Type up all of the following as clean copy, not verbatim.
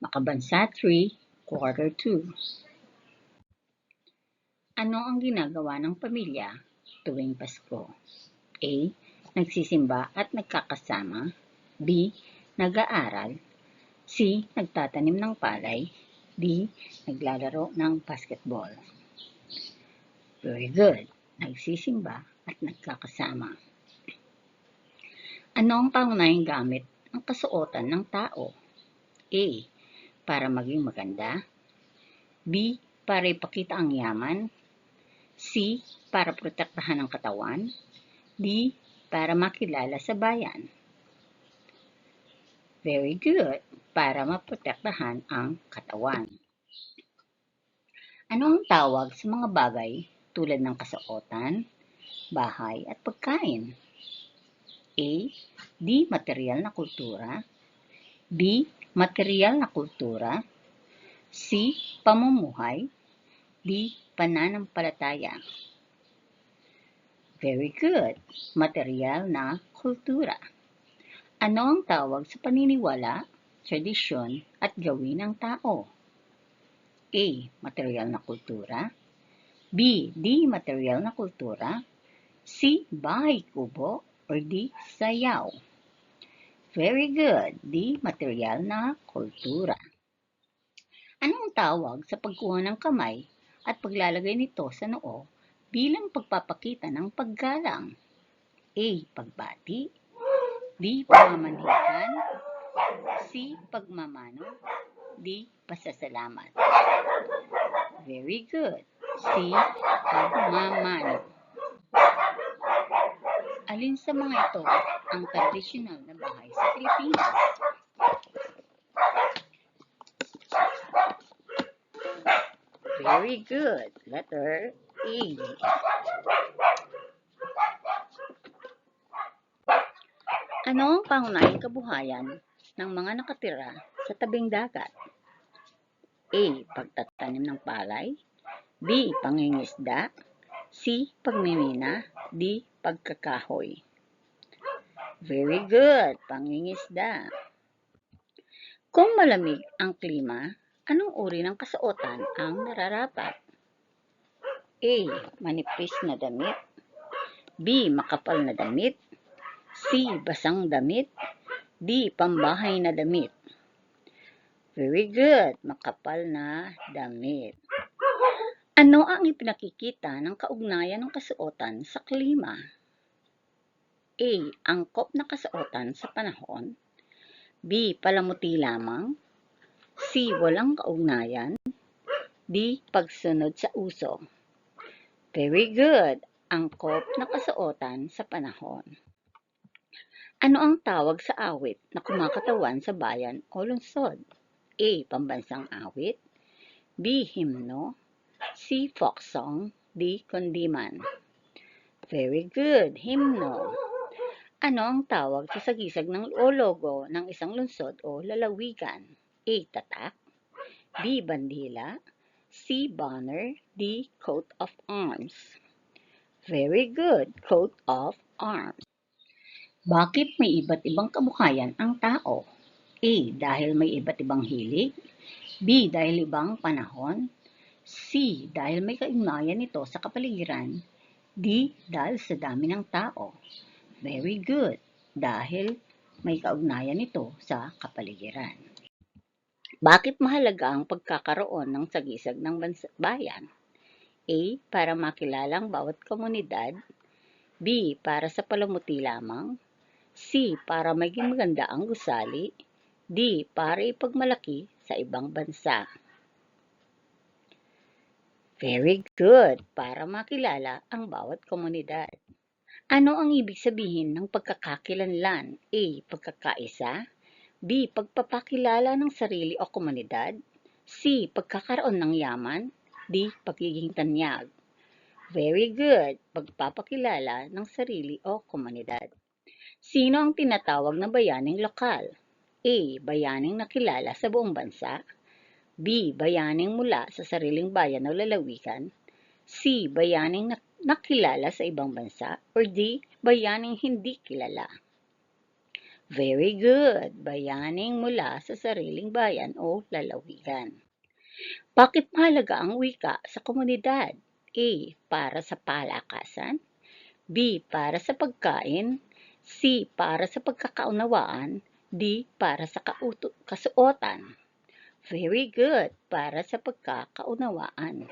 Makabansa 3, Quarter 2. Ano ang ginagawa ng pamilya tuwing Pasko? A. Nagsisimba at nagkakasama. B. Nag-aaral. C. Nagtatanim ng palay. D. Naglalaro ng basketball. Very good. Nagsisimba at nagkakasama. Ano ang pangunahing gamit ng kasuotan ng tao? A. Para maging maganda. B. Para ipakita ang yaman. C. Para protektahan ang katawan. D. Para makilala sa bayan. Very good. Para maprotektahan ang katawan. Ano ang tawag sa mga bagay tulad ng kasuotan, bahay at pagkain? A. Di material na kultura. B. Material na kultura. C. Pamumuhay. D. Pananampalataya. Very good. Material na kultura. Ano ang tawag sa paniniwala, tradisyon at gawin ng tao? A. Material na kultura. B. Di material na kultura. C. Bahay kubo. Or D. Sayaw. Very good. Di material na kultura. Anong tawag sa pagkuha ng kamay at paglalagay nito sa noo bilang pagpapakita ng paggalang? A. Pagbati. B. Pamamanhikan. C. Pagmamano. D. Pasasalamat. Very good. C. Pagmamano. Alin sa mga ito ang tradisyonal na bahay sa Pilipinas? Very good. Letter A. Ano ang pangunahing kabuhayan ng mga nakatira sa tabing dagat? A. Pagtatanim ng palay. B. Pangingisda. C. Pagmimina. D. Pagkakahoy. Very good. Pangingisda. Kung malamig ang klima, anong uri ng kasuotan ang nararapat? A. Manipis na damit. B. Makapal na damit. C. Basang damit. D. Pambahay na damit. Very good. Makapal na damit. Ano ang ipinakikita ng kaugnayan ng kasuotan sa klima? A. Angkop na kasuotan sa panahon. B. Palamuti lamang. C. Walang kaugnayan. D. Pagsunod sa uso. Very good. Angkop na kasuotan sa panahon. Ano ang tawag sa awit na kumakatawan sa bayan o lungsod? A. Pambansang awit. B. Himno. C. Folk song. D. Kundiman. Very good. Himno. Ano ang tawag sa sagisag o logo ng isang lungsod o lalawigan? A. Tatak. B. Bandila. C. Banner. D. Coat of arms. Very good. Coat of arms. Bakit may iba't ibang kabuhayan ang tao? A. Dahil may iba't ibang hilig. B. Dahil ibang panahon. C. Dahil may kaugnayan nito sa kapaligiran. D. Dahil sa dami ng tao. Very good. Dahil may kaugnayan nito sa kapaligiran. Bakit mahalaga ang pagkakaroon ng sagisag ng bayan? A. Para makilala ang bawat komunidad. B. Para sa palamuti lamang. C. Para maging maganda ang gusali. D. Para ipagmalaki sa ibang bansa. Very good. Para makilala ang bawat komunidad. Ano ang ibig sabihin ng pagkakakilanlan? A. Pagkakaisa. B. Pagpapakilala ng sarili o komunidad. C. Pagkakaroon ng yaman. D. Pagiging tanyag. Very good. Pagpapakilala ng sarili o komunidad. Sino ang tinatawag na bayaning lokal? A. Bayaning nakilala sa buong bansa. B. Bayaning mula sa sariling bayan o lalawigan. C. Bayaning nakilala sa ibang bansa. Or D. Bayaning hindi kilala. Very good. Bayaning mula sa sariling bayan o lalawigan. Bakit mahalaga ang wika sa komunidad? A. Para sa palakasan. B. Para sa pagkain. C. Para sa pagkakaunawaan. D. Para sa kasuotan. Very good. Para sa pagkakaunawaan.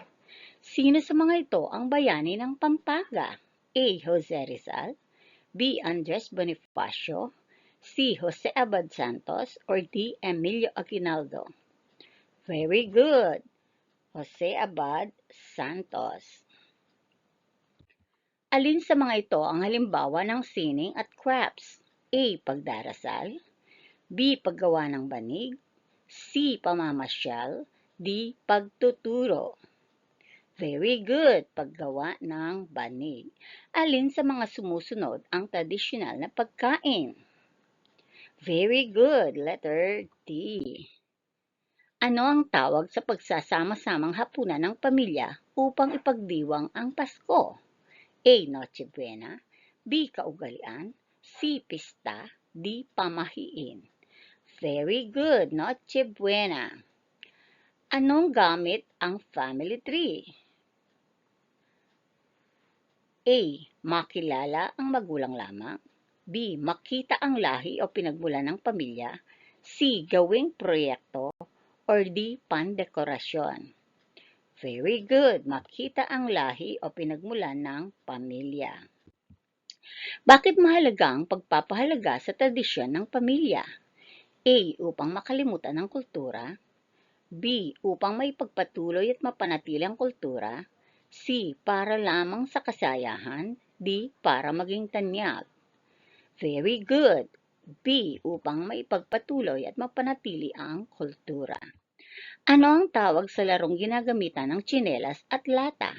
Sino sa mga ito ang bayani ng Pampanga? A. Jose Rizal. B. Andres Bonifacio. C. Jose Abad Santos. Or D. Emilio Aguinaldo. Very good. Jose Abad Santos. Alin sa mga ito ang halimbawa ng sining at crafts? A. Pagdarasal. B. Paggawa ng banig. C. Pamamasyal. D. Pagtuturo. Very good. Paggawa ng banig. Alin sa mga sumusunod ang tradisyonal na pagkain? Very good. Letter D. Ano ang tawag sa pagsasama-samang hapunan ng pamilya upang ipagdiwang ang Pasko? A. Noche Buena. B. Kaugalian. C. Pista. D. Pamahiin. Very good. Noche Buena. Anong gamit ang family tree? A. Makilala ang magulang lamang. B. Makita ang lahi o pinagmulan ng pamilya. C. Gawing proyekto. Or D. Pandekorasyon. Very good. Makita ang lahi o pinagmulan ng pamilya. Bakit mahalaga ang pagpapahalaga sa tradisyon ng pamilya? A. Upang makalimutan ang kultura. B. Upang maipagpatuloy at mapanatili ang kultura. C. Para lamang sa kasayahan. D. Para maging tanyag. Very good. B. Upang maipagpatuloy at mapanatili ang kultura. Ano ang tawag sa larong ginagamitan ng tsinelas at lata?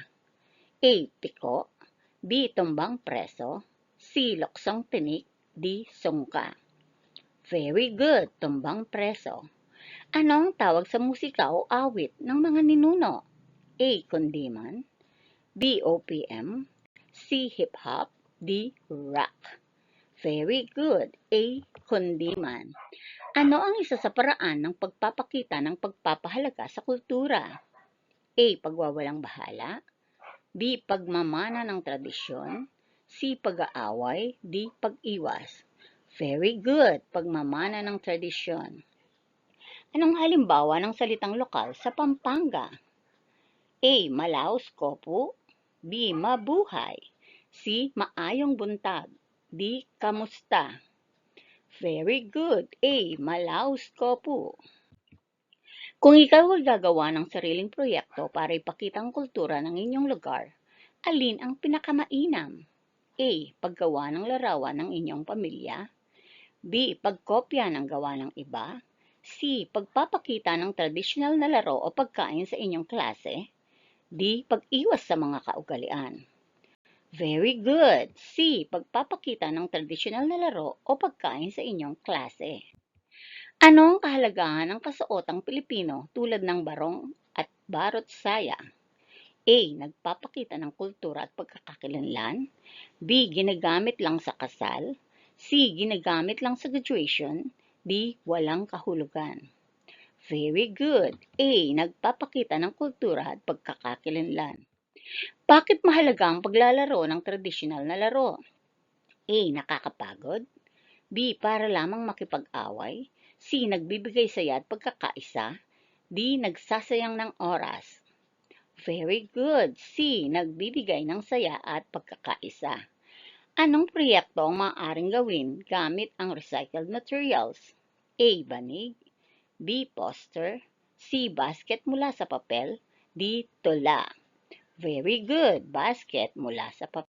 A. Piko. B. Tumbang preso. C. Loksong tinik. D. Sungka. Very good. Tumbang preso. Ano ang tawag sa musika o awit ng mga ninuno? A. Kundiman. B. OPM. C. Hip-hop. D. Rock. Very good. A. Kundiman. Ano ang isa sa paraan ng pagpapakita ng pagpapahalaga sa kultura? A. Pagwawalang bahala. B. Pagmamana ng tradisyon. C. Pag-aaway. D. Pag-iwas. Very good. Pagmamana ng tradisyon. Anong halimbawa ng salitang lokal sa Pampanga? A. Malaos Kopu. B. Mabuhay. C. Maayong buntag. D. Kamusta. Very good. A. Malaos Kopu. Kung ikaw ay gagawa ng sariling proyekto para ipakita ang kultura ng inyong lugar, alin ang pinakamainam? A. Paggawa ng larawan ng inyong pamilya. B. Pagkopya ng gawa ng iba. C. Pagpapakita ng tradisyonal na laro o pagkain sa inyong klase. D. Pag-iwas sa mga kaugalian. Very good. C. Pagpapakita ng tradisyonal na laro o pagkain sa inyong klase. Ano ang kahalagahan ng kasuotang Pilipino tulad ng barong at barot saya? A. Nagpapakita ng kultura at pagkakakilanlan. B. Ginagamit lang sa kasal. C. Ginagamit lang sa graduation. D. Walang kahulugan. Very good. A. Nagpapakita ng kultura at pagkakakilanlan. Bakit mahalaga ang paglalaro ng tradisyonal na laro? A. Nakakapagod. B. Para lamang makipag-away. C. Nagbibigay saya at pagkakaisa. D. Nagsasayang ng oras. Very good. C. Nagbibigay ng saya at pagkakaisa. Anong proyekto ang maaaring gawin gamit ang recycled materials? A. Banig. B. Poster. C. Basket mula sa papel. D. Tula. Very good. Basket mula sa papel.